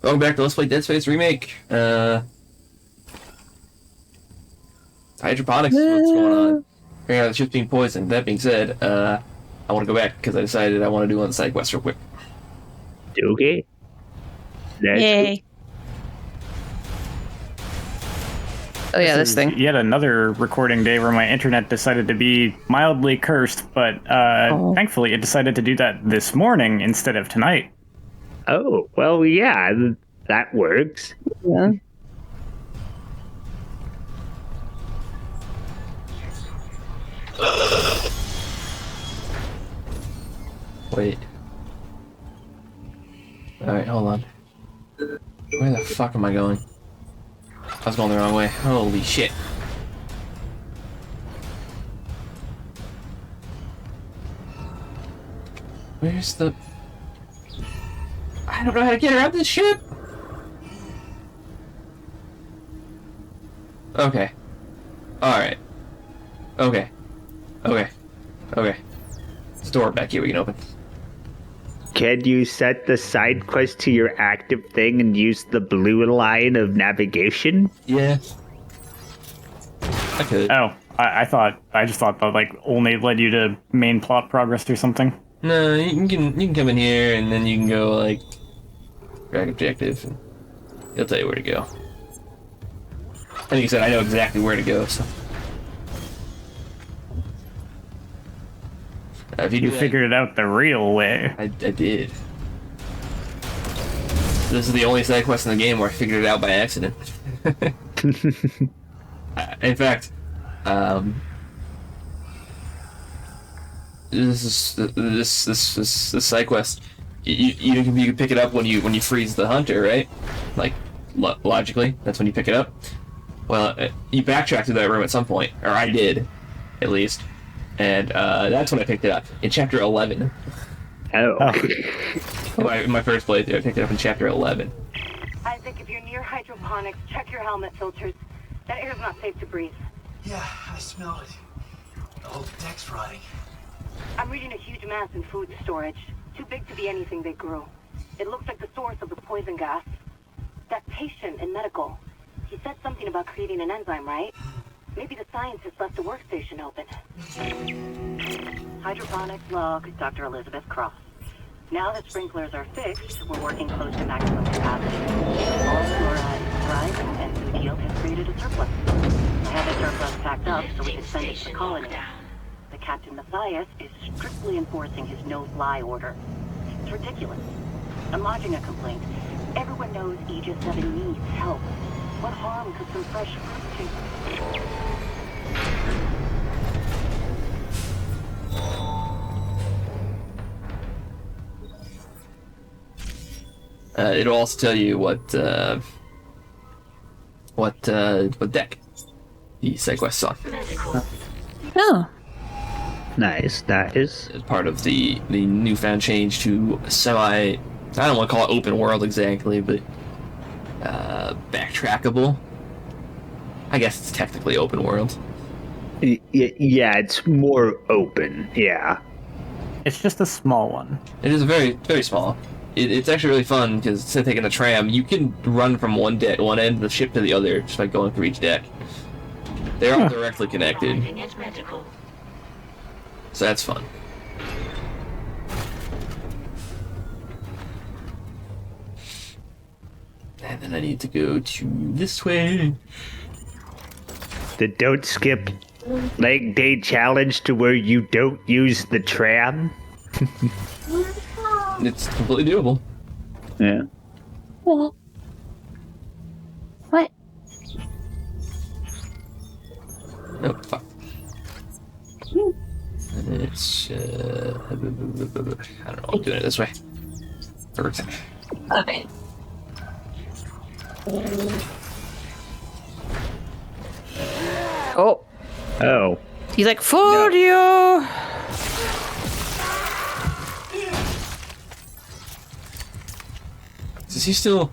Welcome back to Let's Play Dead Space Remake. Hydroponics, what's going on? Figuring out the ship's being poisoned. That being said, I want to go back because I decided I want to do one side quest real quick. Okay. Yay. Oh yeah, this thing. Yet another recording day where my internet decided to be mildly cursed, but thankfully it decided to do that this morning instead of tonight. Oh, well, yeah, that works. Yeah. Wait. Alright, hold on. Where the fuck am I going? I was going the wrong way. Holy shit. Where's the... I don't know how to get around this ship! Okay. Alright. Okay. Okay. Okay. There's a door back here we can open. Can you set the side quest to your active thing and use the blue line of navigation? Yeah. I could. Oh, I just thought that like only led you to main plot progress or something. No, you can come in here and then you can go like drag objective and it'll tell you where to go. And like you said, I know exactly where to go, so if you You figured it out the real way. I did. This is the only side quest in the game where I figured it out by accident. In fact, this side quest. You can pick it up when you freeze the hunter, right? Like logically, that's when you pick it up. Well, you backtrack to that room at some point, or I did, at least, and that's when I picked it up in chapter 11. Oh. My first playthrough, I picked it up in chapter 11. Isaac, if you're near hydroponics, check your helmet filters. That air's not safe to breathe. Yeah, I smell it. The whole deck's rotting. I'm reading a huge mass in food storage. Too big to be anything they grew. It looks like the source of the poison gas. That patient in medical, he said something about creating an enzyme, right? Maybe the scientist left the workstation open. Hydroponics log, Dr. Elizabeth Cross. Now that sprinklers are fixed, we're working close to maximum capacity. All flora is thriving, and food yield has created a surplus. I have the surplus packed up so we can send it to the colony. The Captain Matthias is strictly enforcing his no-fly order. It's ridiculous. I'm lodging a complaint. Everyone knows Aegis 7 needs help. What harm could some fresh fruit do? It'll also tell you what deck the side quest is on. Oh. Nice, that is. As part of the newfound change to I don't want to call it open world exactly, but backtrackable. I guess it's technically open world. Yeah, it's more open, yeah. It's just a small one. It is very, very small. It's actually really fun because instead of taking a tram, you can run from one end of the ship to the other just by going through each deck. They're all directly connected. So that's fun. And then I need to go to this way. The don't skip leg day challenge to where you don't use the tram. It's completely doable. Yeah. Well. What? Oh, fuck. And it's, I don't know, I'm doing it this way. Perfect. Okay. Oh. Oh. He's like, for you! Is he still...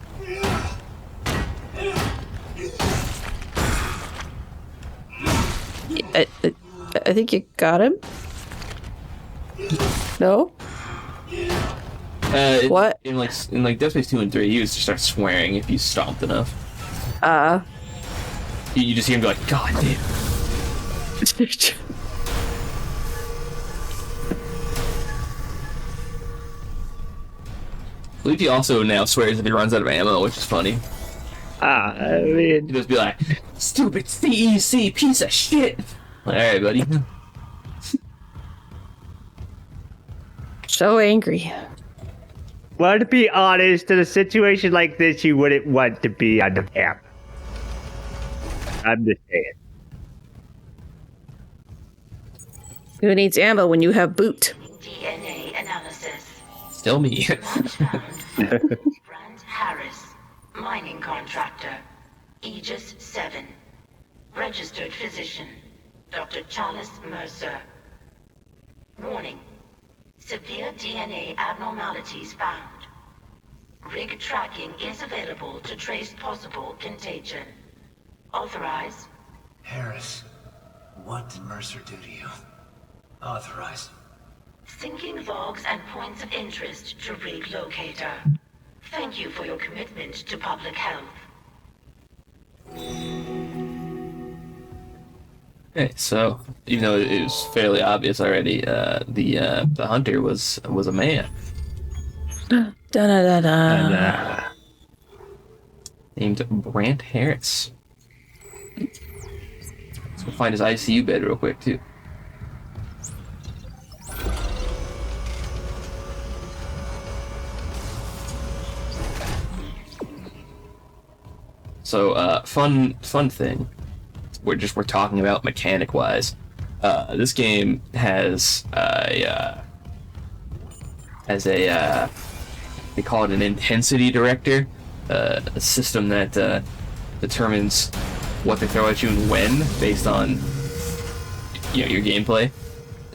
I think you got him. No? What? In like Dead Space 2 and 3, he would start swearing if you stomped enough. You just hear him be like, God damn. Luigi also now swears if he runs out of ammo, which is funny. I mean, He just be like, stupid CEC piece of shit. Like, alright, buddy. So angry. well, to be honest, in a situation like this, you wouldn't want to be on the camp. I'm just saying. Who needs ammo when you have boot? DNA analysis. Still me. Brand Harris, mining contractor. Aegis 7. Registered physician, Dr. Chalice Mercer. Warning. Severe DNA abnormalities found. Rig tracking is available to trace possible contagion. Authorize. Harris, what did Mercer do to you? Authorized. Syncing logs and points of interest to Rig Locator. Thank you for your commitment to public health. Okay, so even though it was fairly obvious already, the hunter was a man Da-da-da-da. named Brant Harris. Let's go find his ICU bed real quick too. So fun thing. We're talking about mechanic wise. This game has they call it an intensity director, a system that determines what they throw at you and when based on your gameplay.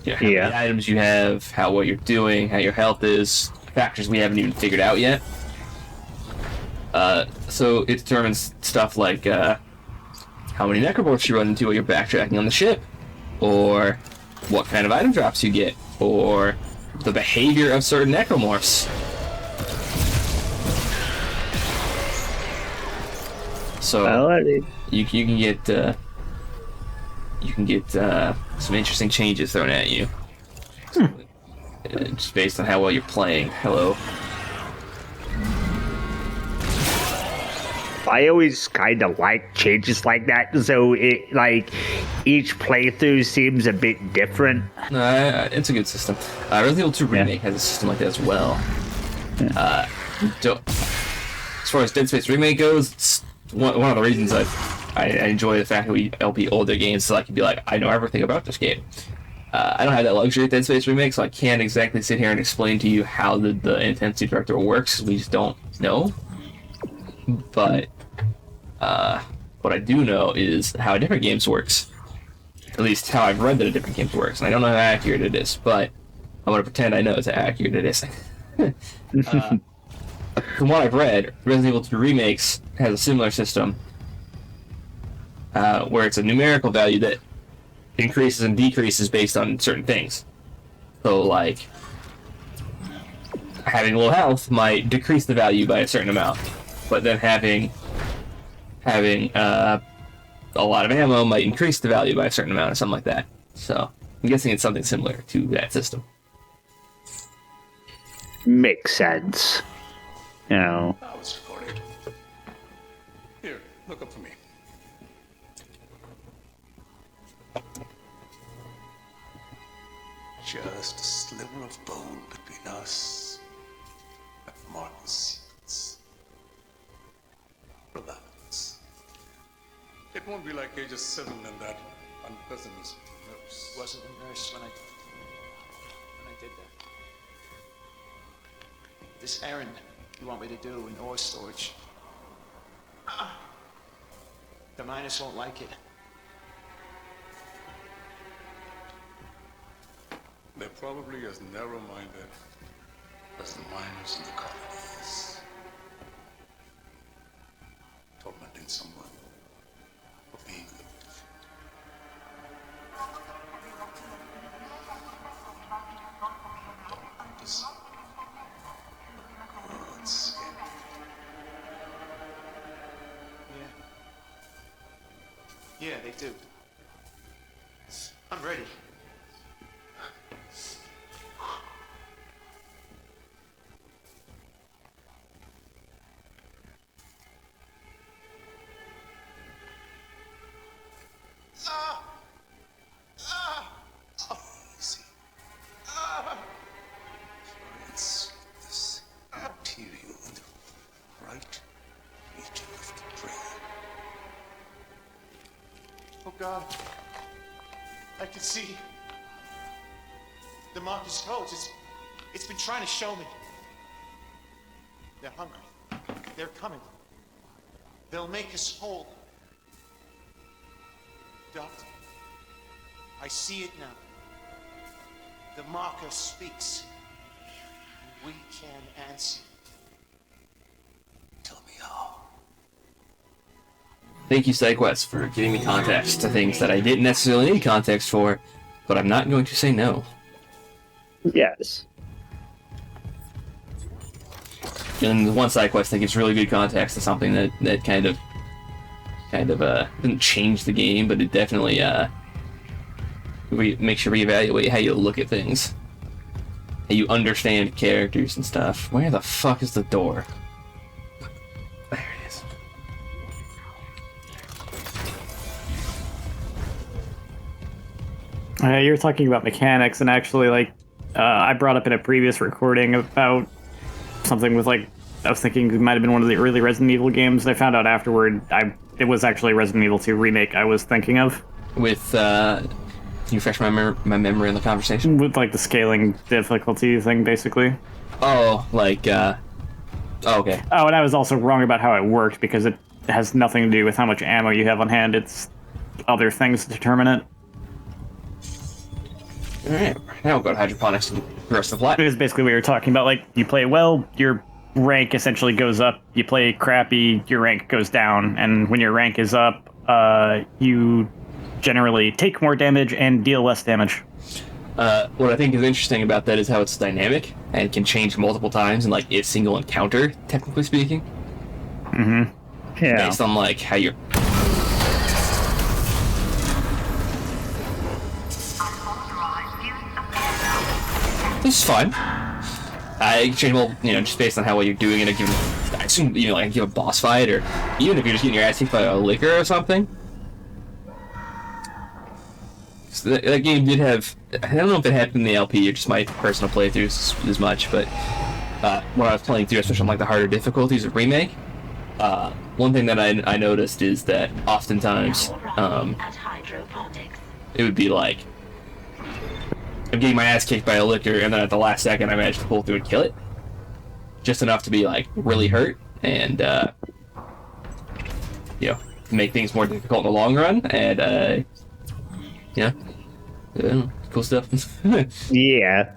How many items you have, what you're doing, how your health is, factors we haven't even figured out yet. So it determines stuff like how many necromorphs you run into while you're backtracking on the ship, or what kind of item drops you get, or the behavior of certain necromorphs. So you can get some interesting changes thrown at you, just based on how well you're playing. Hello. I always kind of like changes like that, so it like each playthrough seems a bit different. No, it's a good system. Resident Evil 2 Remake has a system like that as well. As far as Dead Space Remake goes, it's one of the reasons I enjoy the fact that we LP older games, so I can be like, I know everything about this game. I don't have that luxury at Dead Space Remake, so I can't exactly sit here and explain to you how the intensity director works. We just don't know. But what I do know is how different games works. At least how I've read that a different games works. And I don't know how accurate it is, but I'm going to pretend I know how accurate it is. From what I've read, Resident Evil 2 Remakes has a similar system where it's a numerical value that increases and decreases based on certain things. So, like, having low health might decrease the value by a certain amount, but then having a lot of ammo might increase the value by a certain amount or something like that. So I'm guessing it's something similar to that system. Makes sense. You know. I was recorded. Here, look up for me. Just a sliver of bone between us and Martin's secrets. Relax. It won't be like Aegis 7 and that unpleasant nurse. Wasn't the nurse when I did that. This errand you want me to do in ore storage. The miners won't like it. They're probably as narrow-minded as the miners in the colonies. Tormenting someone for being a little different. Yeah, they do. I'm ready. Easy. It's this material in the right region of the brain. Oh God. I can see the marker's codes. It's been trying to show me. They're hungry. They're coming. They'll make us whole. Doctor, I see it now. The marker speaks. We can answer. Tell me how. Thank you, SideQuest, for giving me context to things that I didn't necessarily need context for, but I'm not going to say no. Yes. And the one SideQuest that gives really good context to something that kind of didn't change the game, but it definitely makes you reevaluate how you look at things, how you understand characters and stuff. Where the fuck is the door? There it is. You were talking about mechanics, and actually, like, I brought up in a previous recording about something with, like, I was thinking it might have been one of the early Resident Evil games. I found out afterward it was actually Resident Evil 2 Remake I was thinking of. With, can you refresh my memory in the conversation? With, like, the scaling difficulty thing, basically. Oh, like, oh, okay. Oh, and I was also wrong about how it worked, because it has nothing to do with how much ammo you have on hand. It's other things that determine it. Alright, now we'll go to hydroponics and the rest of the plot. Because basically we were talking about, like, you play well, your rank essentially goes up. You play crappy, your rank goes down. And when your rank is up, you generally take more damage and deal less damage. What I think is interesting about that is how it's dynamic and can change multiple times in, like, a single encounter, technically speaking. Mm-hmm. Yeah. Based on, like, how you're... This is fine. I can change, well, just based on how well you're doing in a given... I assume, like, a given boss fight, or even if you're just getting your ass kicked by a liquor or something. So that game did have... I don't know if it happened in the LP or just my personal playthroughs as much, but when I was playing through, especially on, like, the harder difficulties of Remake, one thing that I noticed is that oftentimes it would be like, I'm getting my ass kicked by a liquor, and then at the last second I managed to pull through and kill it. Just enough to be, like, really hurt, and, make things more difficult in the long run, and, cool stuff. Yeah.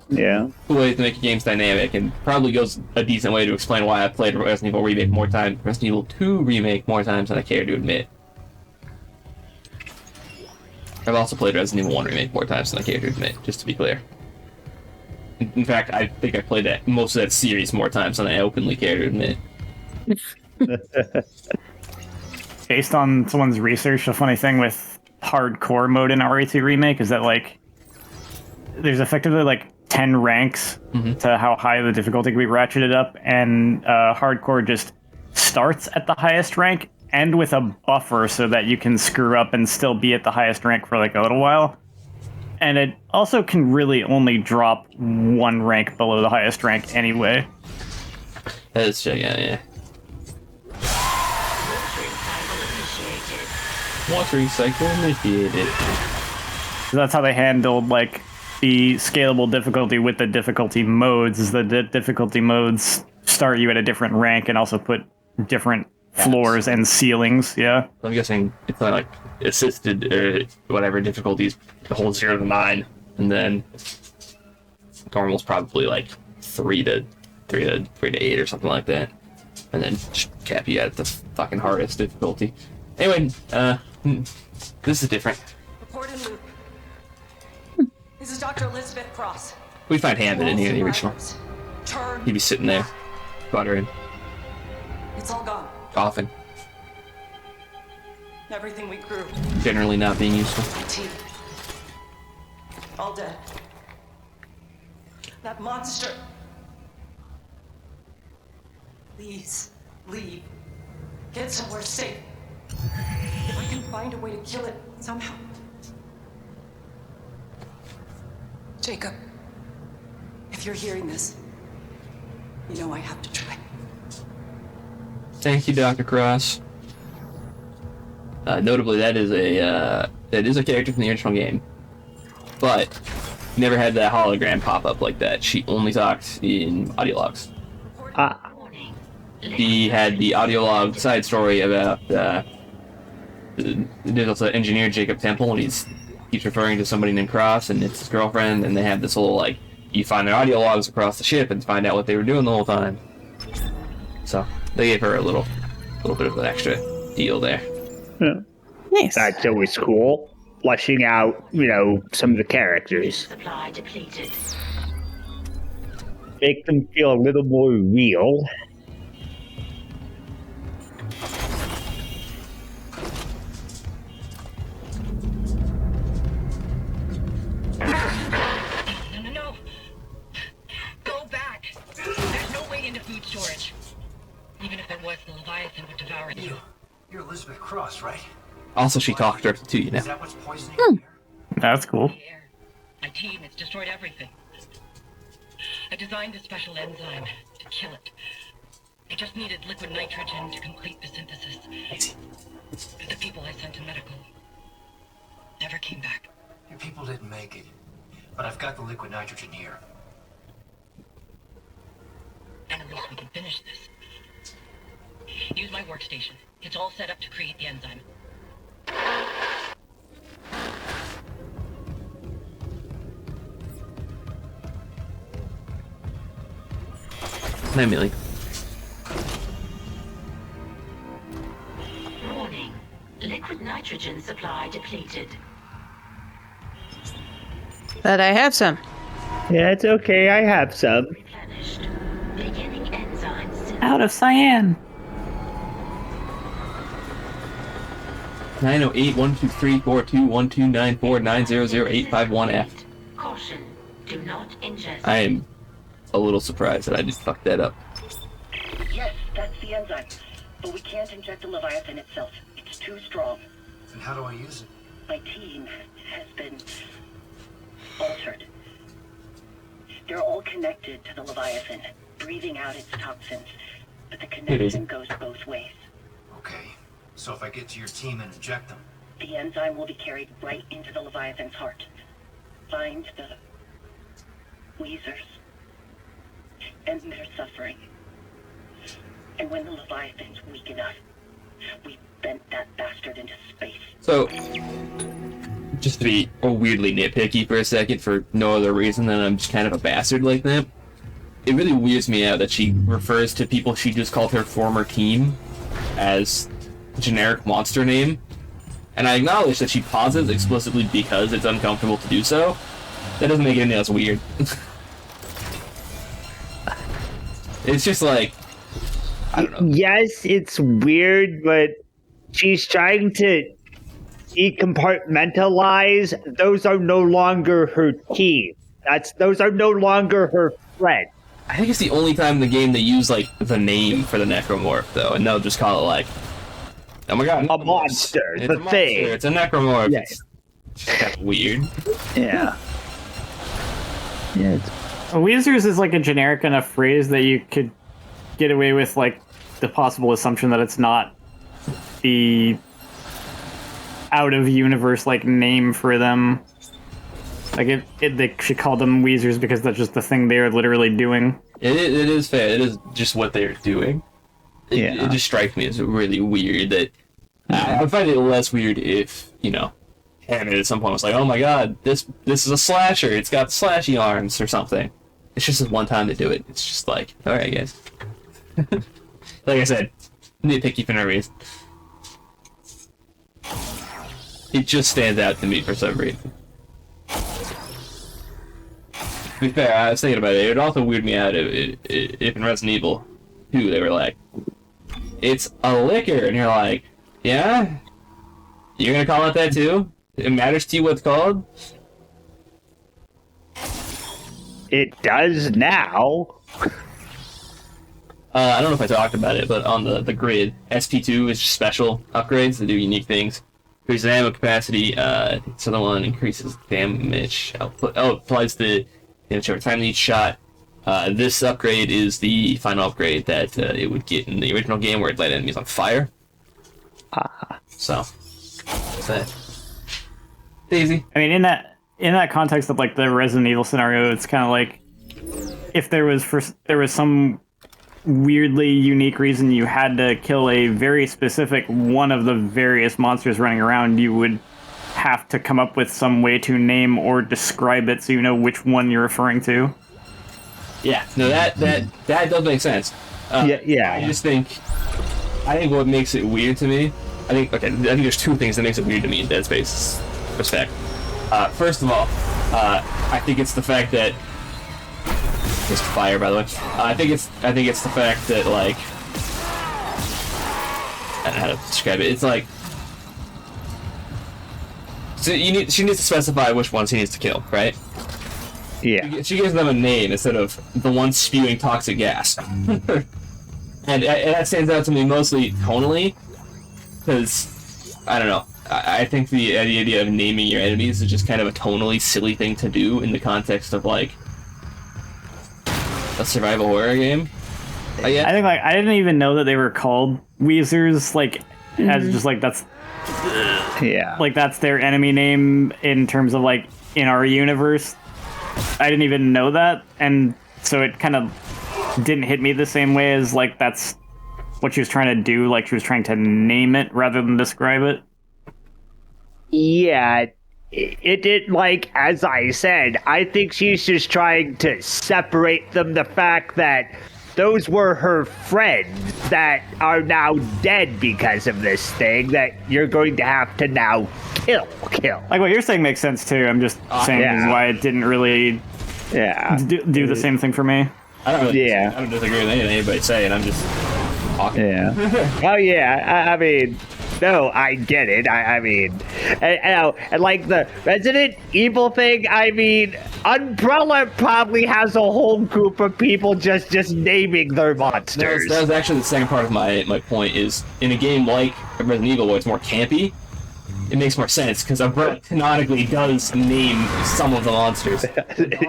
Cool way to make games dynamic, and probably goes a decent way to explain why I played Resident Evil Remake more times, Resident Evil 2 Remake more times than I care to admit. I've also played Resident Evil 1 Remake more times than I care to admit, just to be clear. In fact, I think I played most of that series more times than I openly care to admit. Based on someone's research, the funny thing with hardcore mode in RE2 Remake is that, like, there's effectively, like, 10 ranks to how high the difficulty can be ratcheted up, and hardcore just starts at the highest rank and with a buffer so that you can screw up and still be at the highest rank for, like, a little while. And it also can really only drop one rank below the highest rank anyway. That's yeah. Watering cycle initiated. So that's how they handled, like, the scalable difficulty with the difficulty modes, is the difficulty modes start you at a different rank and also put different floors and ceilings, yeah. I'm guessing it's not like assisted or whatever difficulties, the whole 0 to 9, and then normal's probably like 3 to 8 or something like that, and then just cap you at the fucking hardest difficulty. Anyway, this is different. Report in loop. This is Dr. Elizabeth Cross. We find Hammond in here in the original. Turn. He'd be sitting there, buttering, It's all gone. coughing. Everything we grew. Generally not being useful. My team. All dead. That monster. Please, leave. Get somewhere safe. If I can find a way to kill it somehow. Jacob, if you're hearing this, you know I have to try. Thank you, Dr. Cross. Notably, that is a character from the original game, but never had that hologram pop up like that. She only talked in audio logs. He had the audio log side story about the digital engineer Jacob Temple, and he's referring to somebody named Cross, and it's his girlfriend, and they have this whole, like, you find their audio logs across the ship and find out what they were doing the whole time. So they gave her a little bit of an extra deal there. Yeah. Nice. That's always cool. Fleshing out, some of the characters. Supply depleted. Make them feel a little more real. No. Go back. There's no way into food storage. Even if there was, the Leviathan would devour you. You're Elizabeth Cross, right? Also, she talked directly to you Is now. that what's poisoning your hair? That's cool. Here. My team has destroyed everything. I designed a special enzyme to kill it. I just needed liquid nitrogen to complete the synthesis. But the people I sent to medical never came back. Your people didn't make it. But I've got the liquid nitrogen here. And at least we can finish this. Use my workstation. It's all set up to create the enzyme. Hi, Millie. Warning. Liquid nitrogen supply depleted. But I have some. Yeah, it's okay. I have some. Replenished. Beginning enzyme synthesis. Out of cyan. 908-123-42-1294-900-851F. Caution. Do not ingest. I am a little surprised that I just fucked that up. Yes, that's the enzyme. But we can't inject the Leviathan itself. It's too strong. And how do I use it? My team has been altered. They're all connected to the Leviathan, breathing out its toxins. But the connection goes both ways. Okay. So if I get to your team and inject them, The enzyme will be carried right into the Leviathan's heart. Find the Weezers. End their suffering. And when the Leviathan's weak enough, we bent that bastard into space. So, just to be weirdly nitpicky for a second, for no other reason than I'm just kind of a bastard like that, it really weirds me out that she refers to people she just called her former team as generic monster name. And I acknowledge that she pauses explicitly because it's uncomfortable to do so. That doesn't make it any less weird. It's just like, I don't know. Yes, it's weird, but she's trying to decompartmentalize. Those are no longer her team. Those are no longer her friends. I think it's the only time in the game they use, like, the name for the necromorph, though, and they'll just call it, like, oh my god, A monster, it's the a monster, thing. it's a necromorph. Yeah. It's kind of weird. Yeah. Yeah. Weezers is like a generic enough phrase that you could get away with like the possible assumption that it's not the out of universe like name for them. Like they should call them Weezers because that's just the thing they are literally doing. It is fair. It is just what they're doing. It just strikes me as really weird that I find it less weird if, Hammond at some point was like, oh my god, this is a slasher, it's got slashy arms or something. It's just this one time to do it. It's just like, alright guys. Like I said, nitpicky for no reason. It just stands out to me for some reason. To be fair, I was thinking about it. It would also weird me out if in Resident Evil 2 they were like, it's a liquor, and you're like, yeah? You're gonna call it that too? It matters to you what it's called? It does now. I don't know if I talked about it, but on the grid, SP2 is just special upgrades that do unique things. Increases ammo capacity, this other one increases damage output. Oh, applies the damage over time in each shot. This upgrade is the final upgrade that it would get in the original game where it light enemies on fire. So, that's that. Easy. I mean, in that context of like the Resident Evil scenario, it's kind of like if there was some weirdly unique reason you had to kill a very specific one of the various monsters running around, you would have to come up with some way to name or describe it so you know which one you're referring to. Yeah, no, that does make sense. Yeah. I think what makes it weird to me, I think there's two things that makes it weird to me in Dead Space respect. First of all, I think it's the fact that just fire, by the way. I think it's the fact that, like, I don't know how to describe it. It's like, so she needs to specify which ones he needs to kill, right? Yeah. She gives them a name instead of the one spewing toxic gas. and that stands out to me mostly tonally, because, I don't know, I think the idea of naming your enemies is just kind of a tonally silly thing to do in the context of, like, a survival horror game. Yeah. I think like I didn't even know that they were called Weezers, like as just like that's like that's their enemy name in terms of like in our universe. I didn't even know that, and so it kind of didn't hit me the same way as like that's what she was trying to do, like she was trying to name it rather than describe it. Yeah. It did, like, as I said, I think she's just trying to separate them, the fact that those were her friends that are now dead because of this thing that you're going to have to now kill. Like, what you're saying makes sense, too. I'm just saying this is why it didn't really do the same thing for me. I don't disagree with anything anybody's saying. I'm just talking. Yeah. Oh, yeah. I mean... No, I get it. I mean, and like the Resident Evil thing, I mean, Umbrella probably has a whole group of people just naming their monsters. That was actually the second part of my point is, in a game like Resident Evil where it's more campy, it makes more sense, because Umbrella canonically does name some of the monsters.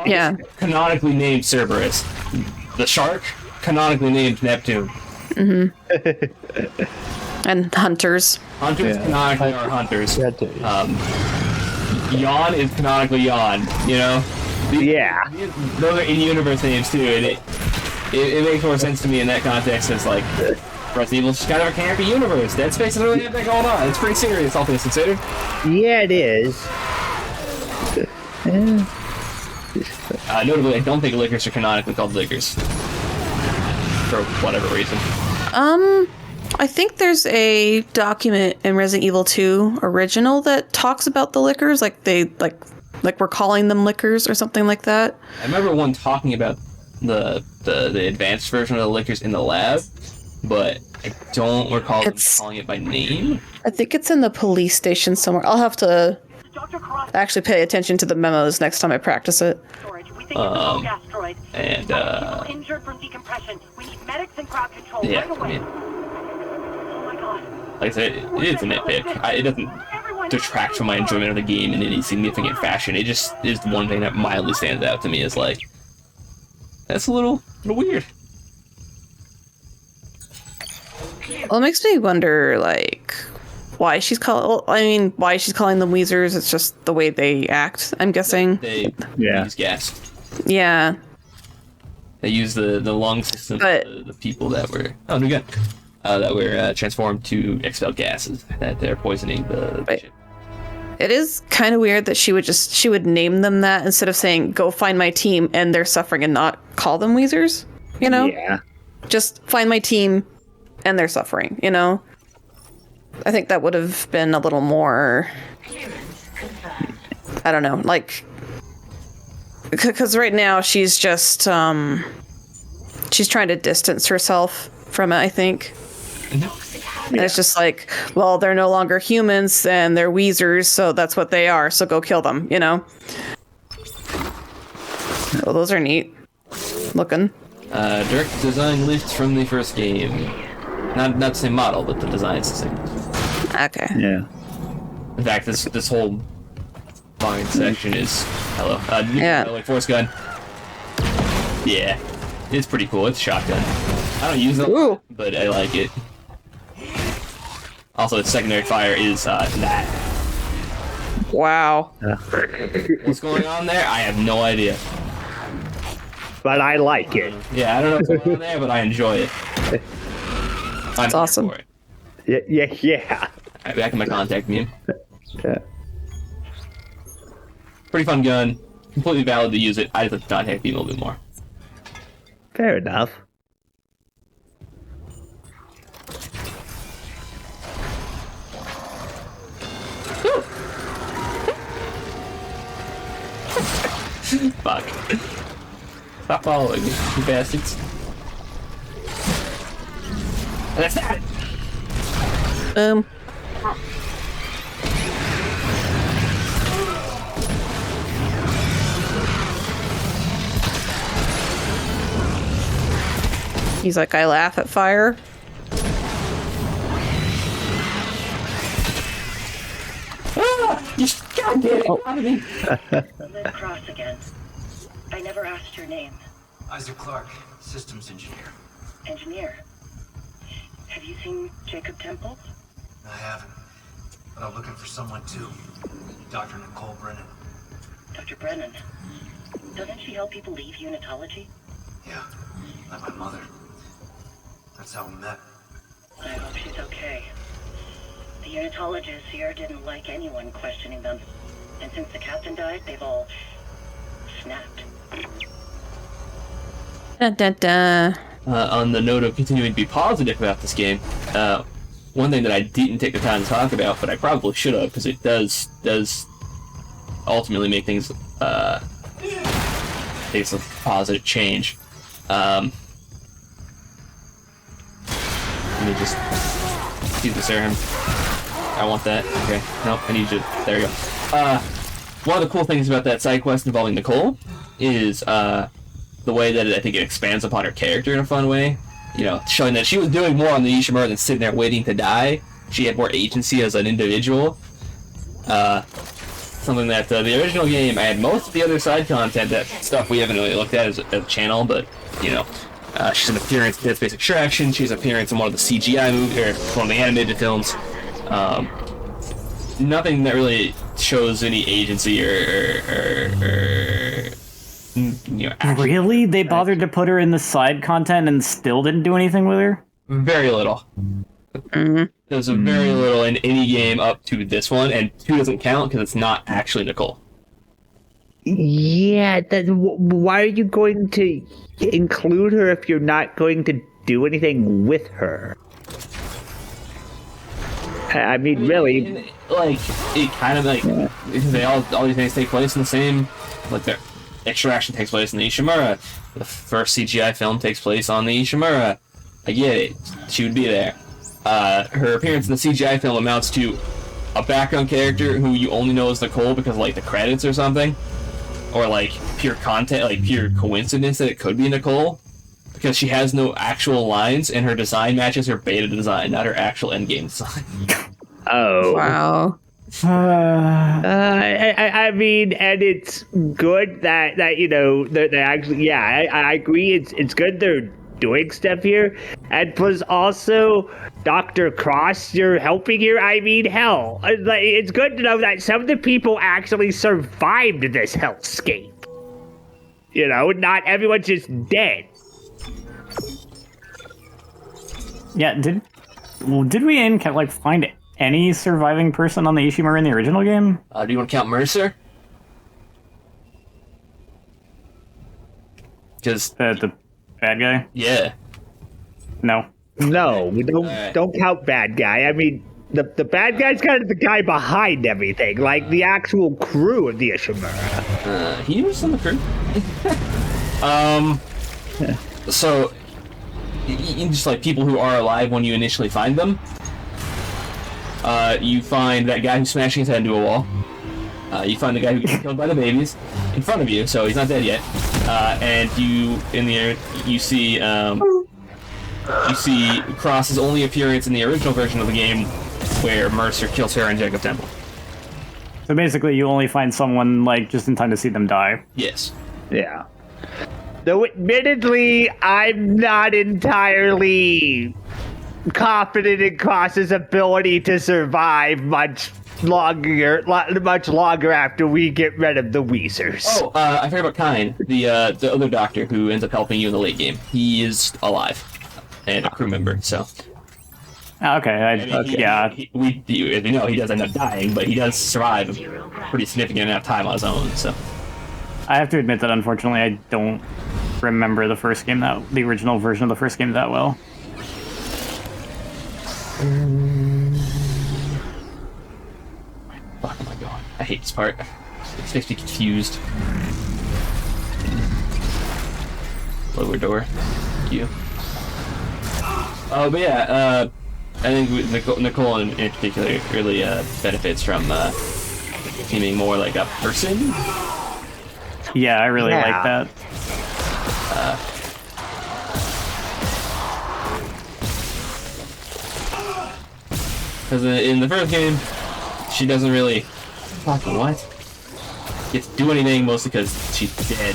Yeah. Canonically named Cerberus. The shark, canonically named Neptune. Mm-hmm. And hunters. Hunters canonically are hunters. Yawn is canonically Yawn, you know? Those are in-universe names too, and it makes more sense to me in that context as like Resident Evil's just kind of a campy universe. Dead Space doesn't really have that going on. It's pretty serious, all things considered. Yeah, it is. Notably, I don't think liquors are canonically called liquors. For whatever reason. I think there's a document in Resident Evil 2 original that talks about the liquors, like we're calling them liquors or something like that. I remember one talking about the advanced version of the liquors in the lab, but I don't recall them calling it by name. I think it's in the police station somewhere. I'll have to actually pay attention to the memos next time I practice it. And injured from decompression. We need medics and crowd control yeah, right away. I mean, like I said, it is a nitpick. It doesn't detract from my enjoyment of the game in any significant fashion. It just is the one thing that mildly stands out to me as like, that's a little weird. Well, it makes me wonder, like, why she's calling them Weezers. It's just the way they act, I'm guessing. They use gas. Yeah. They use the lung system of the people that were that were transformed to expel gases that they're poisoning the ship. It is kind of weird that she would name them that instead of saying, go find my team and they're suffering, and not call them Weezers, you know? Yeah. Just find my team and they're suffering, you know? I think that would have been a little more, I don't know, like, because right now she's just, she's trying to distance herself from it, I think. And it's just like, well, they're no longer humans and they're Weezers, so that's what they are. So go kill them, you know. Well, those are neat looking. Direct design lift from the first game. Not the same model, but the design's the same. Okay. Yeah. In fact, this whole line section is like force gun. Yeah, it's pretty cool. It's a shotgun. I don't use it, but I like it. Also, its secondary fire is that. Wow. What's going on there? I have no idea. But I like it. Yeah, I don't know what's going on there, but I enjoy it. That's awesome. For it. Yeah. Alright, back in my contact menu. Yeah. Pretty fun gun. Completely valid to use it. I just thought it be a little bit more. Fair enough. Fuck. Stop following me, you bastards. That's that! He's like, I laugh at fire. You goddamn it! Out of me. Liz Cross again. I never asked your name. Isaac Clarke, systems engineer. Engineer. Have you seen Jacob Temple? I haven't, but I'm looking for someone too. Dr. Nicole Brennan. Dr. Brennan. Doesn't she help people leave unitology? Yeah, like my mother. That's how we met. I hope she's okay. The unitologists here didn't like anyone questioning them. And since the captain died, they've all snapped. Dun, dun, dun. On the note of continuing to be positive about this game, one thing that I didn't take the time to talk about, but I probably should have, because it does ultimately make things takes a positive change. Let me just do the serum. I want that. Okay. Nope, I need you. There you go. One of the cool things about that side quest involving Nicole is the way that I think it expands upon her character in a fun way. You know, showing that she was doing more on the Ishimura than sitting there waiting to die. She had more agency as an individual. Something that the original game, I had most of the other side content, that stuff we haven't really looked at as a channel, but, you know, she's an appearance in Dead Space Extraction, she's an appearance in one of the CGI movies, or one of the animated films. Nothing that really shows any agency or you know, action. Really? They bothered to put her in the side content and still didn't do anything with her? Very little. There's a very little in any game up to this one, and 2 doesn't count because it's not actually Nicole. Yeah, then why are you going to include her if you're not going to do anything with her? I mean, really, like, it kind of like they all these things take place in the same, like, their Extraction takes place in the Ishimura. The first CGI film takes place on the Ishimura. I get it. She would be there. Her appearance in the CGI film amounts to a background character who you only know as Nicole because of, like, the credits or something, or like pure content, like pure coincidence that it could be Nicole, because she has no actual lines and her design matches her beta design, not her actual endgame design. oh Wow. I mean, and it's good that you know that they actually, yeah, I agree. It's good they're doing stuff here, and plus also Dr. Cross, you're helping here. I mean, hell, it's good to know that some of the people actually survived this hellscape. You know, not everyone's just dead. Yeah, did we find any surviving person on the Ishimura in the original game? Do you want to count Mercer? Because The bad guy? yeah. No. No, we don't Alright. don't count bad guy. I mean, the bad guy's kind of the guy behind everything, like the actual crew of the Ishimura. He was on the crew. So, just like people who are alive when you initially find them, You find that guy who's smashing his head into a wall. You find the guy who gets killed by the babies in front of you, so he's not dead yet. And you see Cross's only appearance in the original version of the game, where Mercer kills her in Jacob Temple. So basically, you only find someone like just in time to see them die. Yes. Yeah. Though admittedly, I'm not entirely confident in Cross's ability to survive much longer after we get rid of the Weezers. Oh, I forgot about Kine, the other doctor who ends up helping you in the late game. He is alive and a crew member, so. Okay, As you know, he does end up dying, but he does survive a pretty significant amount of time on his own, so. I have to admit that unfortunately I don't remember the original version of the first game that well. Fuck, oh my god. I hate this part. It makes me confused. Lower door. Thank you. Oh, but yeah, I think Nicole in particular really benefits from seeming more like a person. Yeah, I really like that. Because in the first game, she doesn't really fucking get to do anything, mostly because she's dead.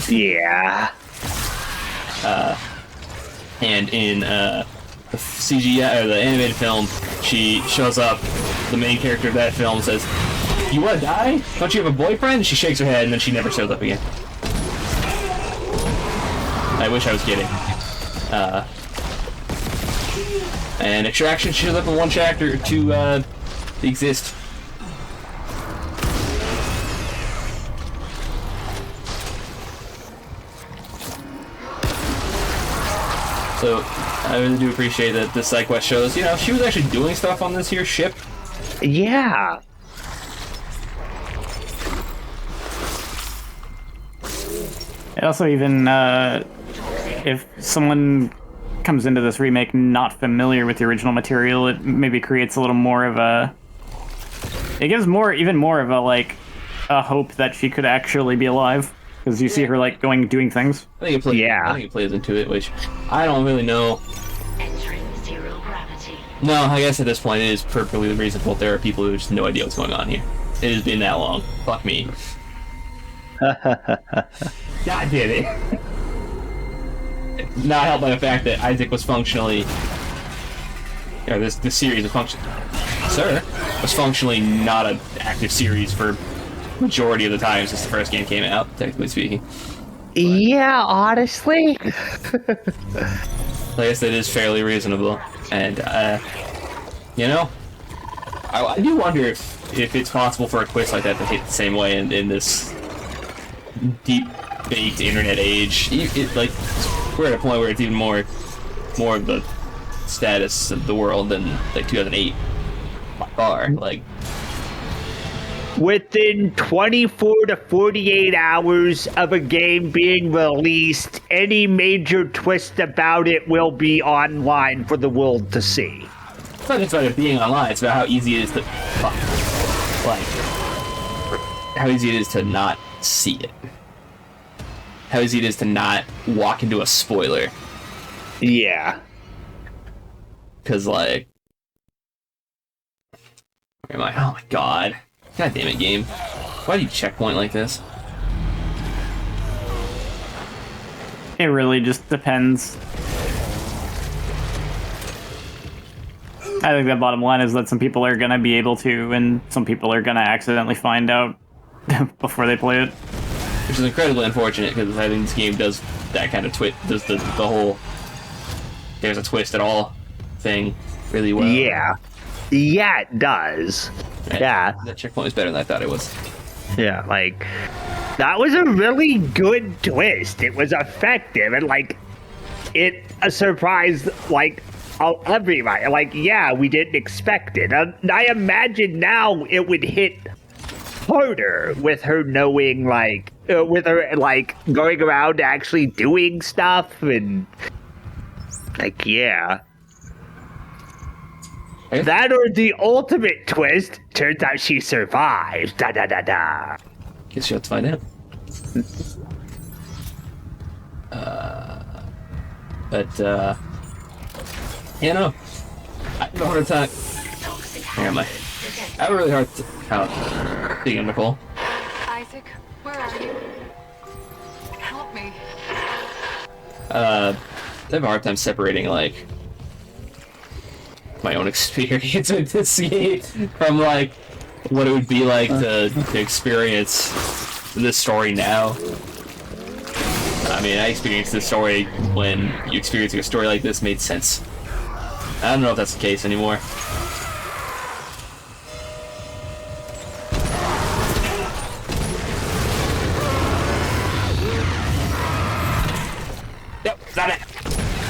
Yeah. And in the CGI or the animated film, she shows up. The main character of that film says, "You want to die? Don't you have a boyfriend?" And she shakes her head, and then she never shows up again. I wish I was kidding. And Extraction shows up in one chapter to exist. So I really do appreciate that this side quest shows, you know, she was actually doing stuff on this here ship. Yeah. And also, even if someone comes into this remake not familiar with the original material, it maybe creates a little more of a... It gives even more of a, like, a hope that she could actually be alive. Because you see her, like, doing things. I think it plays into it, which I don't really know. Entering zero gravity. No, I guess at this point it is perfectly reasonable. There are people who just have no idea what's going on here. It has been that long. Fuck me. God damn it. Not helped by the fact that Isaac was functionally... Or this series was functionally not an active series for majority of the time since the first game came out, technically speaking. But, yeah, honestly. I guess that is fairly reasonable. And, you know, I do wonder if it's possible for a quest like that to hit the same way in this deep-baked internet age. We're at a point where it's even more of the status of the world than, like, 2008. By far, like... Within 24 to 48 hours of a game being released, any major twist about it will be online for the world to see. It's not just about it being online, it's about how easy it is to... how easy it is to not see it. How easy it is to not walk into a spoiler. Yeah. Because, like... Where am I? Oh my god. God damn it, game. Why do you checkpoint like this? It really just depends. I think the bottom line is that some people are going to be able to, and some people are going to accidentally find out before they play it. Which is incredibly unfortunate, because I think this game does that kind of twist, does the whole there's a twist at all thing really well. Yeah. Yeah, it does. Right. Yeah. That checkpoint was better than I thought it was. Yeah, like, that was a really good twist. It was effective, and, like, it surprised, like, everybody. Like, yeah, we didn't expect it. I imagine now it would hit harder with her knowing, like, with her, like, going around actually doing stuff, and, like, yeah. That or the ultimate twist, turns out she survived. Da da da da. Guess you have to find out. You know, I have a hard time. Where am I? I have a really hard time being Nicole. Isaac, where are you? Help me. I have a hard time separating, like, my own experience with this game from, like, what it would be like to experience this story now. I mean, I experienced this story when you experiencing a story like this made sense. I don't know if that's the case anymore. Yep, not it.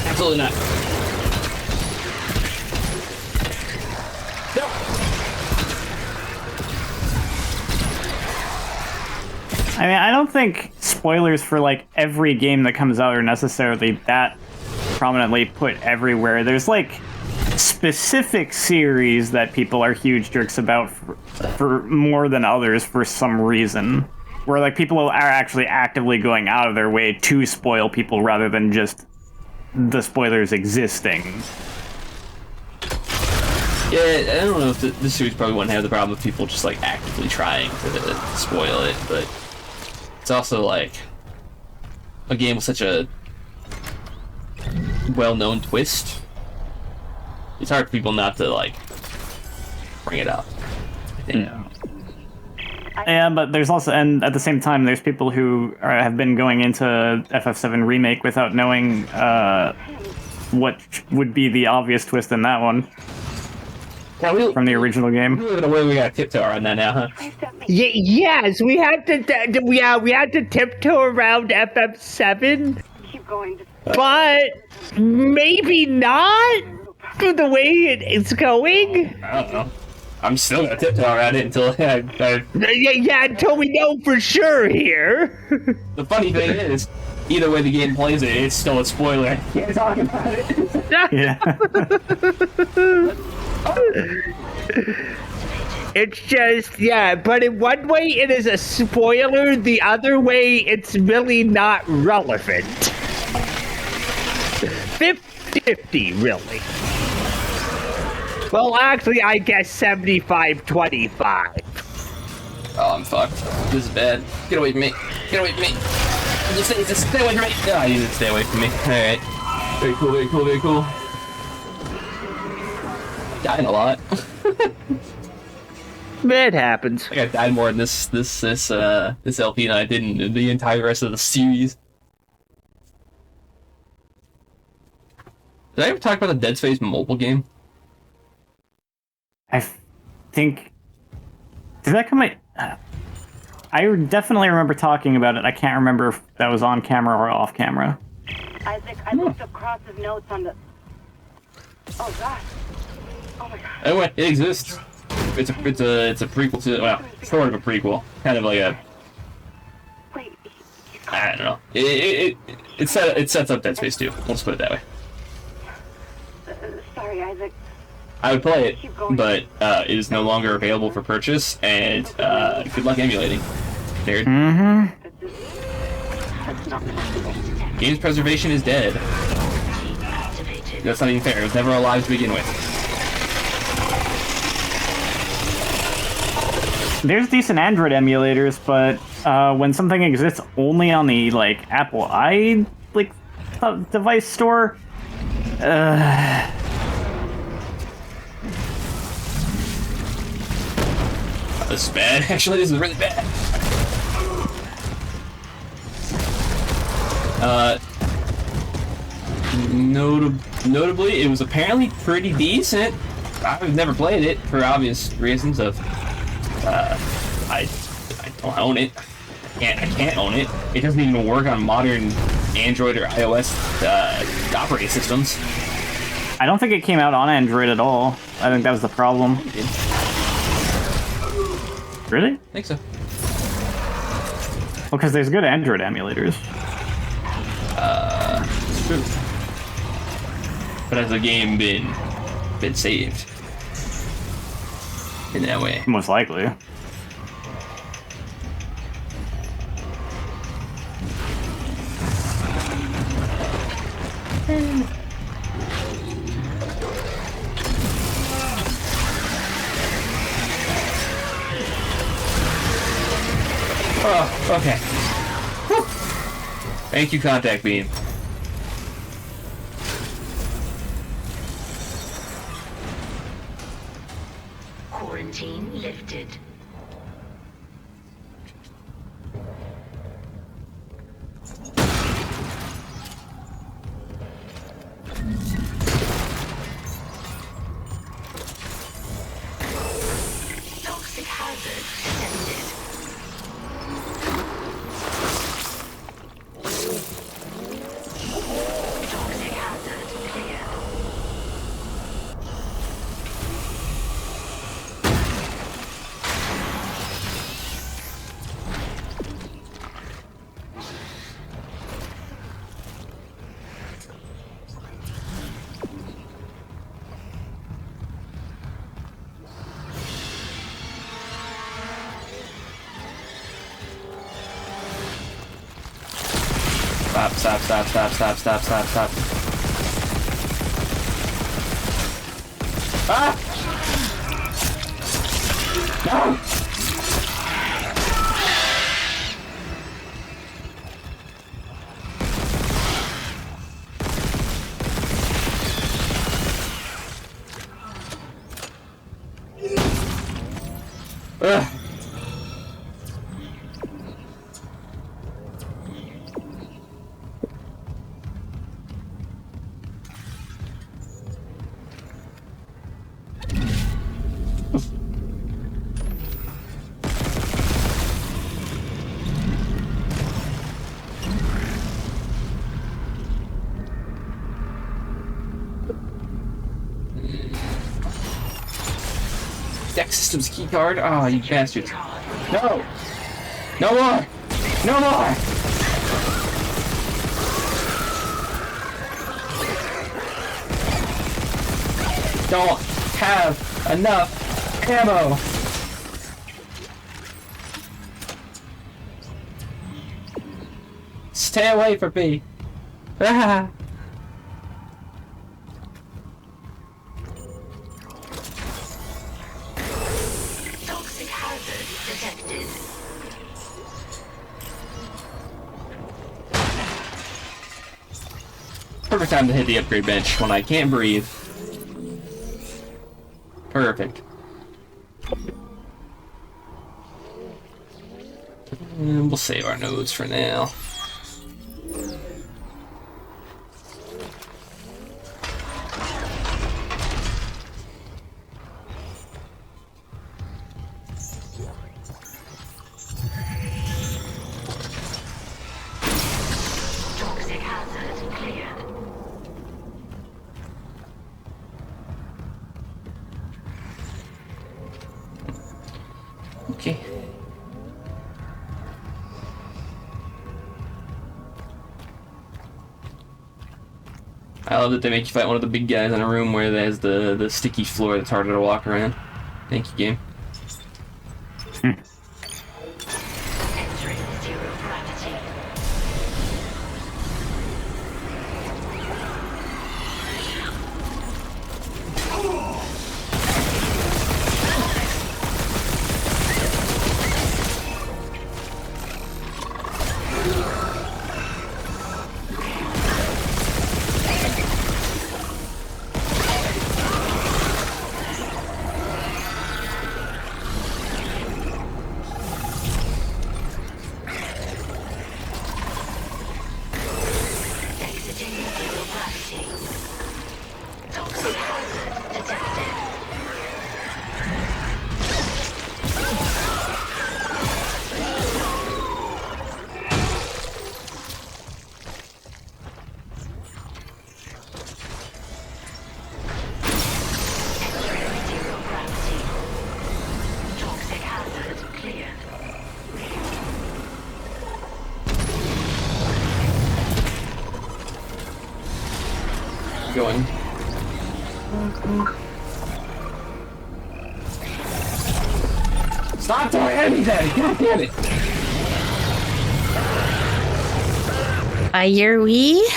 Absolutely not. No. I mean, I don't think spoilers for like every game that comes out are necessarily that prominently put everywhere. There's like specific series that people are huge jerks about for more than others for some reason, where like people are actually actively going out of their way to spoil people rather than just the spoilers existing. Yeah, I don't know if this series probably wouldn't have the problem of people just like actively trying to spoil it, but it's also like a game with such a well-known twist. It's hard for people not to like bring it up, I think. Yeah, but there's also, and at the same time, there's people who have been going into FF7 Remake without knowing what would be the obvious twist in that one. Yeah, from the original game. We live in a way we got tiptoe on that now, huh? Yes, we had to. We had to tiptoe around FF7. Keep going. But maybe not for the way it's going. I don't know. I'm still gonna tiptoe around it until Yeah, until we know for sure here. The funny thing is, either way the game plays it, it's still a spoiler. I can't talk about it. Yeah. It's just, yeah, but in one way it is a spoiler, the other way it's really not relevant. 50-50, really. Well, actually, I guess 75-25. Oh, I'm fucked. This is bad. Get away from me. Get away from me. Just stay away from me. No, you didn't stay away from me. Alright. Very cool, very cool, very cool. Dying a lot. It happens. I think I died more in this LP than I did in the entire rest of the series. Did I ever talk about the Dead Space mobile game? I think... Did that come out... I definitely remember talking about it. I can't remember if that was on camera or off camera. Isaac, I looked up Cross's notes on the... Oh, God. Oh, my God. Anyway, it exists. It's a prequel to, well, sort of a prequel. Kind of like a... Wait, I don't know. It sets up Dead Space 2. Let's put it that way. sorry, Isaac. I would play it, but it is no longer available for purchase, and good luck emulating. Nerd. That's not possible. Games preservation is dead. That's not even fair. It was never alive to begin with. There's decent Android emulators, but when something exists only on the like Apple device store, This is bad. Actually, this is really bad. Notably, it was apparently pretty decent. I've never played it for obvious reasons of I don't own it. I can't own it. It doesn't even work on modern Android or iOS operating systems. I don't think it came out on Android at all. I think that was the problem. Really? I think so. Well, because there's good Android emulators. It's true. But has the game been saved? in that way. Most likely. Oh, okay. Whew. Thank you, contact beam. Quarantine lifted. Toxic hazard detected. Toxic hazard clear. Stop. Ah! No! Ugh. Deck Systems keycard? Oh, you bastards. No! No more! No more! Don't have enough ammo! Stay away from me! Ah! Toxic hazard detected. Perfect time to hit the upgrade bench when I can't breathe. Perfect. And we'll save our nodes for now. Toxic hazard cleared. Okay. I love that they make you fight one of the big guys in a room where there's the sticky floor that's harder to walk around. Thank you, game. Entering zero gravity. Exiting zero gravity. Toxic hazard detected. Entering zero gravity. Toxic hazard cleared. Going. Stop doing anything! God damn it! Are we?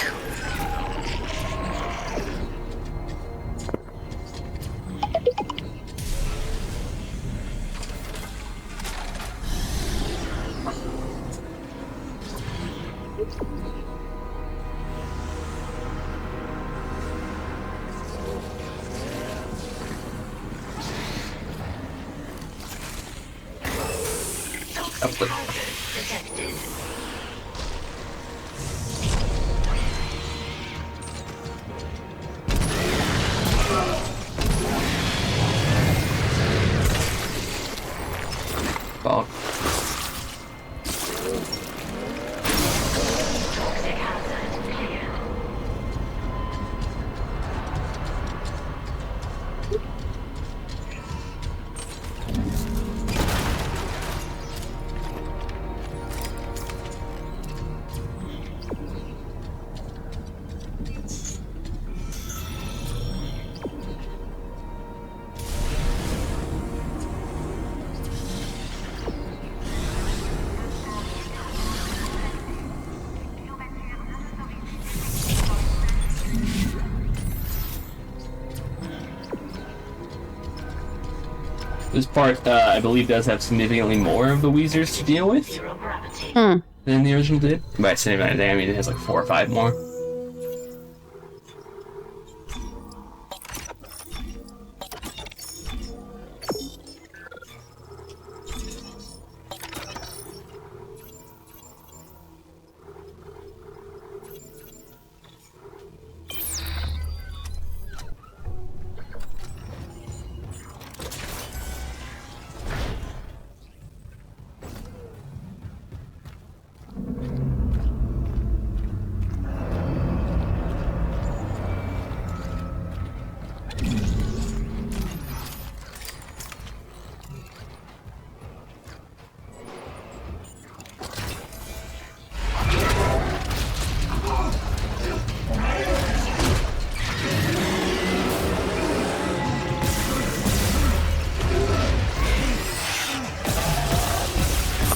Bonk. This part, I believe, does have significantly more of the Weezers to deal with than the original did. By significantly, I mean it has like 4 or 5 more.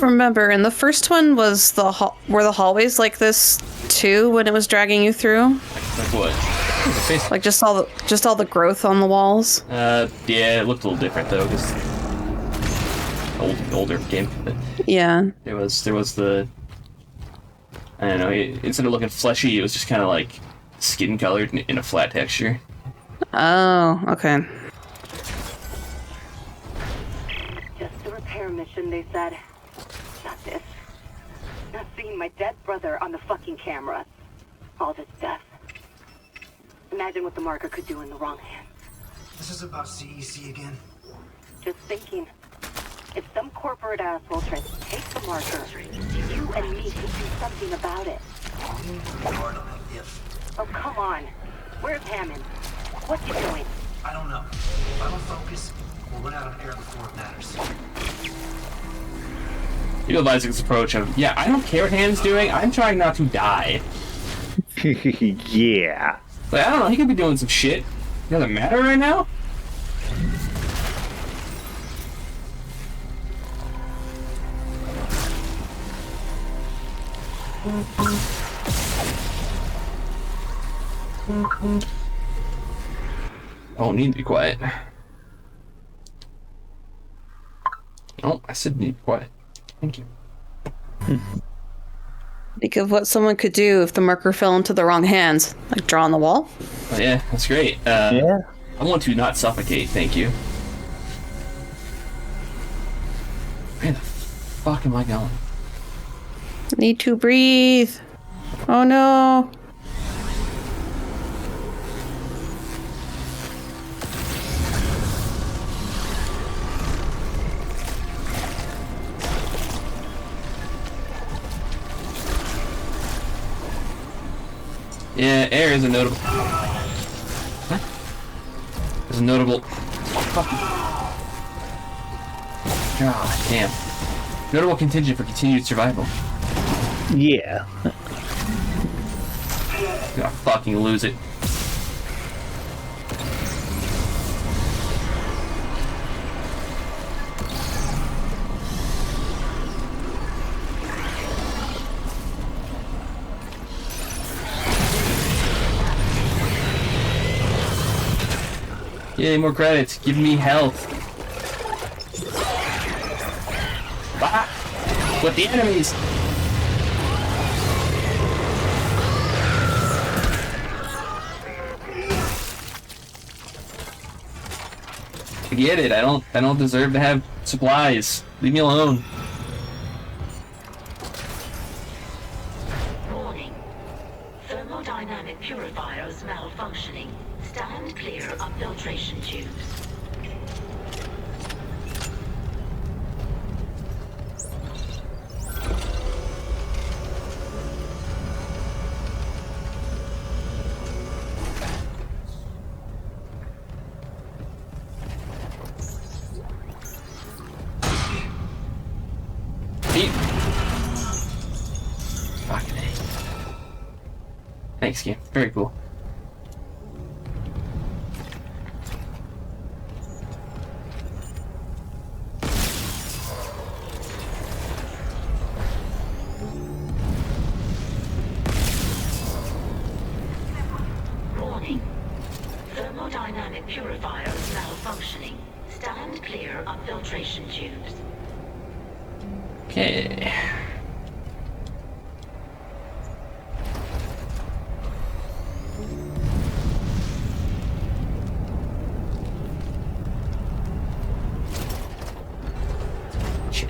Remember, and the first one was were the hallways like this too when it was dragging you through? Like what? Like just all the growth on the walls? Yeah, it looked a little different though, because older game. But Yeah. there was the, I don't know. Instead of looking fleshy, it was just kind of like skin colored in a flat texture. Oh, okay. Just a repair mission, they said. Not this. Not seeing my dead brother on the fucking camera. All this death. Imagine what the marker could do in the wrong hands. This is about CEC again. Just thinking. If some corporate asshole tries to take the marker, you and me could do something about it. If. Oh, come on. Where's Hammond? What's he doing? I don't know. If I don't focus, we'll run out of air before it matters. You know Isaac's approach of, yeah, I don't care what Ham's doing, I'm trying not to die. Yeah. Like, I don't know, he could be doing some shit. It doesn't matter right now? Oh, need to be quiet. Oh, I said need to be quiet. Thank you. Think of what someone could do if the marker fell into the wrong hands. Like draw on the wall? Oh, yeah, that's great. Yeah. I want to not suffocate, thank you. Where the fuck am I going? Need to breathe. Oh no. Yeah, air is a notable. Huh? Is a notable. God damn. Notable contingent for continued survival. Yeah. Gonna fucking lose it. Yay, more credits. Give me health. Bah! With the enemies! Forget it. I don't deserve to have supplies. Leave me alone. Warning. Thermodynamic purifiers malfunctioning. Stand clear of filtration tubes. Fucking A. Thanks, game. Very cool. Warning. Thermodynamic purifiers malfunctioning. Stand clear of filtration tubes. Okay. Shit.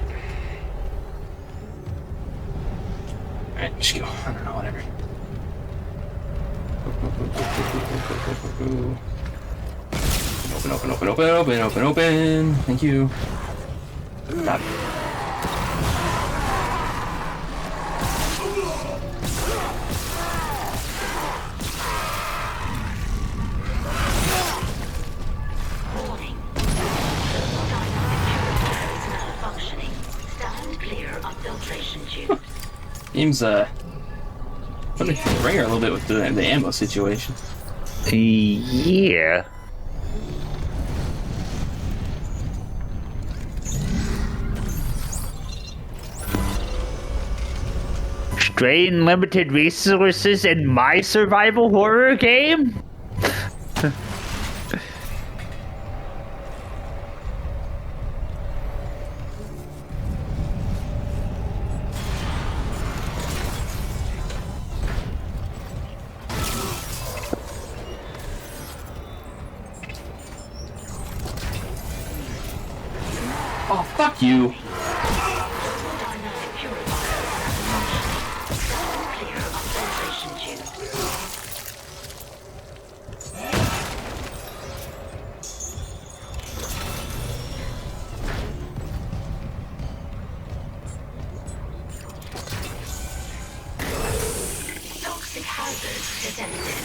Alright, just go. I don't know, whatever. Open. Thank you. Stop. Warning. Thermodynamic purifiers malfunctioning. Stand clear of filtration tubes. Game's putting the ringer a little bit with the ammo situation. Yeah. Strain limited resources in my survival horror game? Oh, fuck you. Thermodynamic purifiers malfunctioning. Stand clear of filtration tubes. Toxic hazard detected.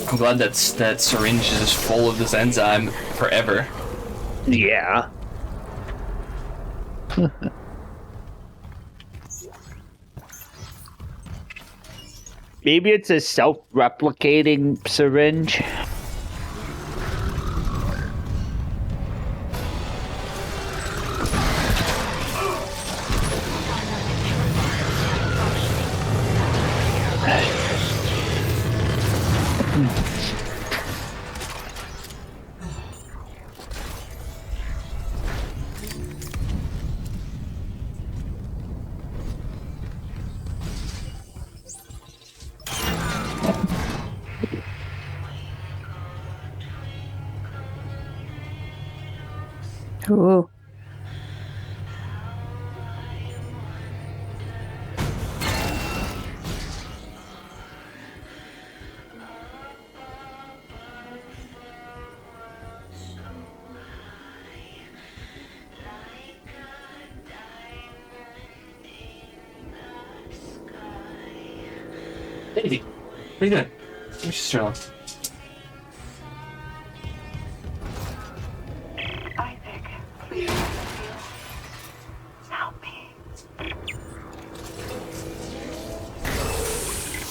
I'm glad that syringe is just full of this enzyme forever. Yeah. Maybe it's a self-replicating syringe. Ooh. Daisy, what are you doing? Let me just turn on. Isaac, please. Help me.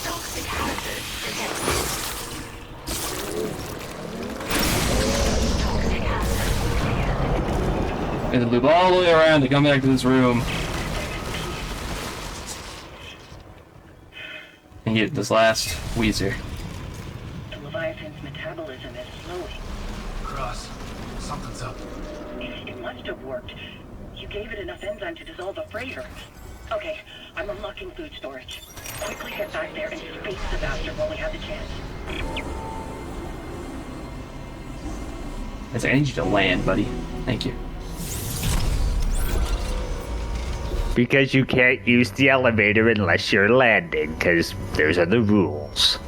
Toxic hazard detected. Toxic hazard clear. We had to loop all the way around to come back to this room. And get this last Weezer. metabolism is slowing. Cross. Something's up. It must have worked. You gave it enough enzyme to dissolve a freighter. Okay, I'm unlocking food storage. Quickly get back there and space the bastard while we have the chance. I need you to land, buddy. Thank you. Because you can't use the elevator unless you're landing, because those are the rules.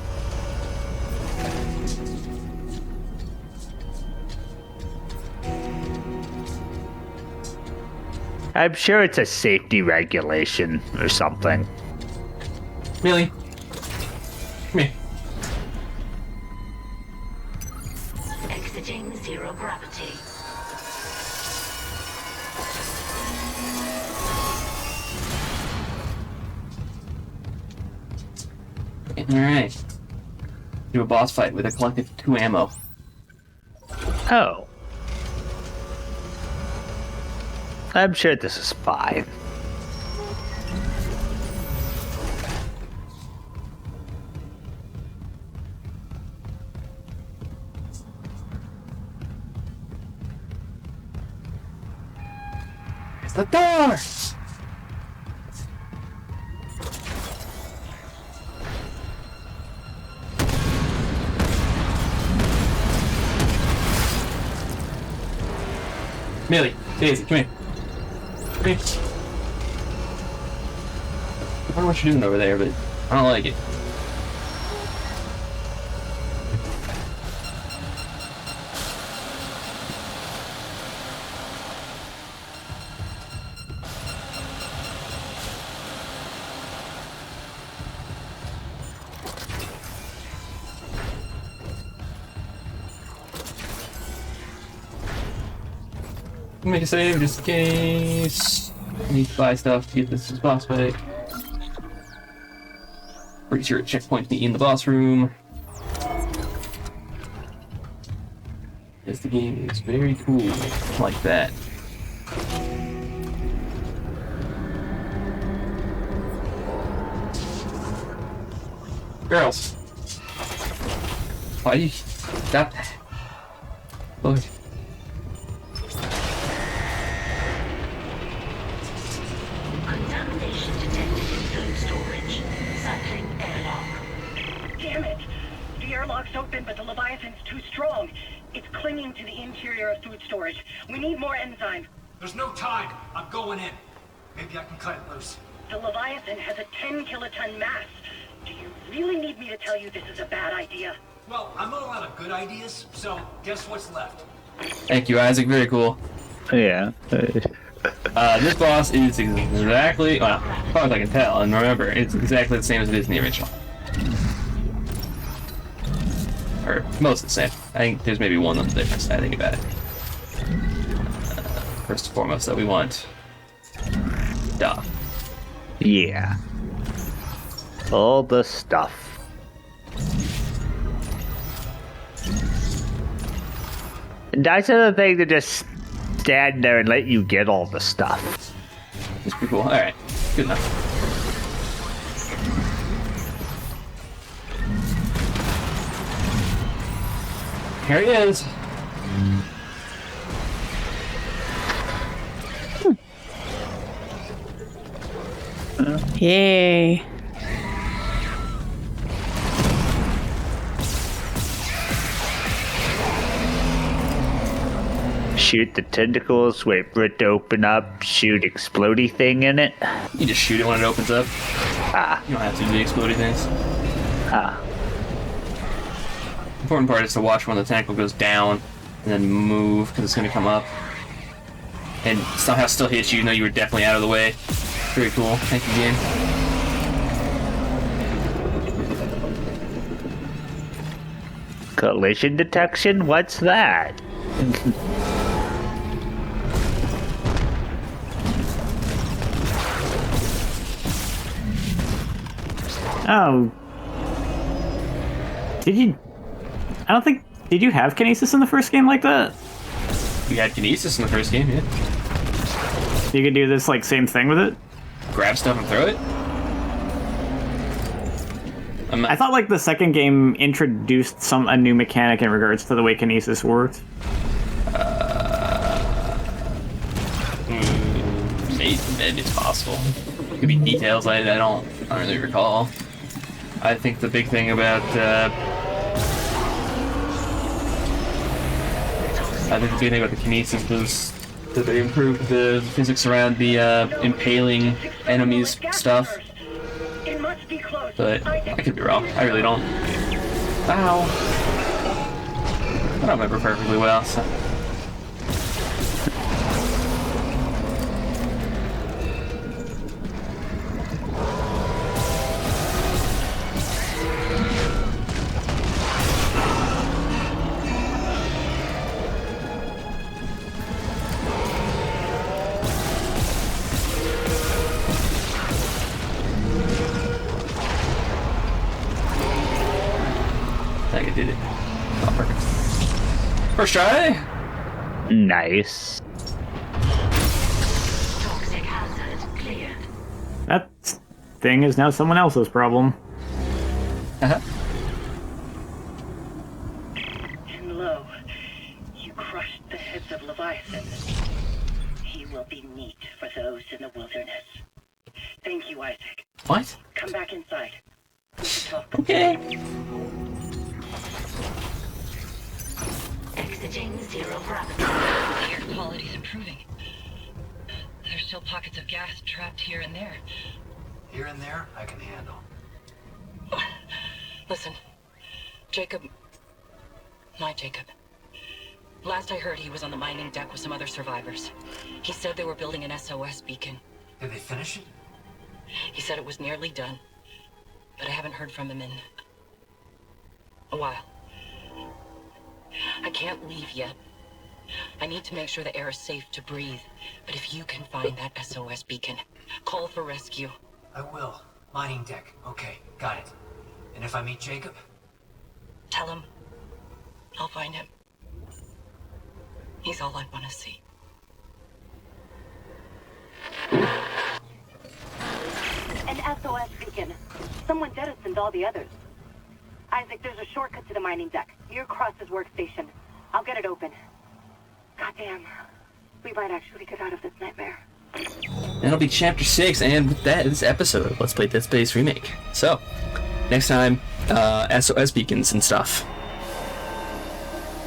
I'm sure it's a safety regulation or something. Really? Come here. Exiting zero gravity. Alright. Do a boss fight with a collective 2 ammo. Oh. I'm sure this is fine. It's the door! Millie, Daisy, come here. Come here. I don't know what you're doing over there, but I don't like it. Make a save just in case. I need to buy stuff to get this boss fight. Pretty sure it checkpoints me in the boss room. Yes, the game is very cool like that. Girls! Why do you stop that? Lord. Contamination detected in food storage. Sampling airlock. Damn it! The airlock's open, but the Leviathan's too strong. It's clinging to the interior of food storage. We need more enzyme. There's no time. I'm going in. Maybe I can cut it loose. The Leviathan has a 10-kiloton mass. Do you really need me to tell you this is a bad idea? Well, I'm all out of good ideas, so guess what's left? Thank you, Isaac. Very cool. Yeah. This boss is exactly, well, as far as I can tell, and remember, it's exactly the same as it is in the original. Or most the same. I think there's maybe one little difference, I think about it. First and foremost, that we want stuff. Yeah. All the stuff. Nice of the thing to just stand there and let you get all the stuff. It's pretty cool. Alright, good enough. Here he is. Yay. Shoot the tentacles, wait for it to open up, shoot explodey thing in it. You just shoot it when it opens up. Ah. You don't have to do the exploding things. Ah. Important part is to watch when the tentacle goes down and then move because it's going to come up. And somehow still hit you even though you were definitely out of the way. Very cool. Thank you, game. Collision detection? What's that? Oh. Did you... I don't think... Did you have kinesis in the first game like that? We had kinesis in the first game, yeah. You could do this, like, same thing with it? Grab stuff and throw it? I thought like the second game introduced a new mechanic in regards to the way kinesis worked. Maybe it's possible. Could be details I don't really recall. I think the big thing about the kinesis was that they improved the physics around the impaling enemies stuff. But I could be wrong. I really don't. Ow. I don't remember perfectly well, so. I did it. Oh, perfect. First try. Nice. Toxic hazard cleared. That thing is now someone else's problem. Uh-huh. And lo, you crushed the heads of Leviathan. He will be meat for those in the wilderness. Thank you, Isaac. What? Come back inside. We can talk. Okay. Exiting zero gravity. The air quality's improving. There's still pockets of gas trapped here and there. Here and there, I can handle. Listen, Jacob... My Jacob. Last I heard, he was on the mining deck with some other survivors. He said they were building an SOS beacon. Did they finish it? He said it was nearly done, but I haven't heard from him in a while. I can't leave yet. I need to make sure the air is safe to breathe. But if you can find that SOS beacon, call for rescue. I will. Mining deck. Okay, got it. And if I meet Jacob? Tell him I'll find him. He's all I want to see. An SOS beacon. Someone jettisoned all the others. Isaac, there's a shortcut to the mining deck. Near Cross's workstation. I'll get it open. Goddamn. We might actually get out of this nightmare. That'll be chapter 6, and with that, this episode of Let's Play Dead Space Remake. So, next time, SOS beacons and stuff.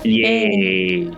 Yay.